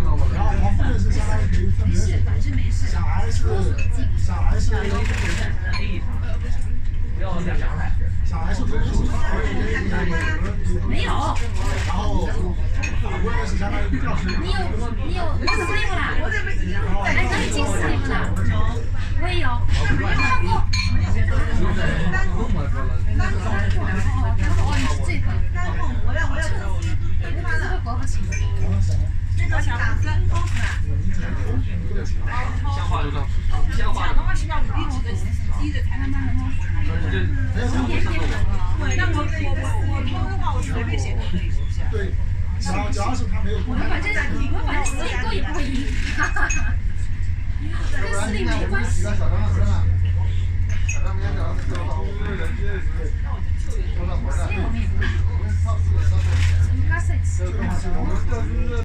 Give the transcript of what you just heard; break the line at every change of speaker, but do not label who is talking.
然后黄夫人是相当于可以分别选，小 I 是小 I 是。小 I 是
没有。
然后法官是相当于调查。
你有slip 啦？哎，那已经 slip 了。我也有。看过。哦，你是这个。我要这个国不行。那个小公司。
像话就到，像话。
那我偷的话，我随便写都可以，是不是？
对，只要是他没有。
我们反正slip 过也不会赢。跟 slip 没关系。slip 我们也不会赢。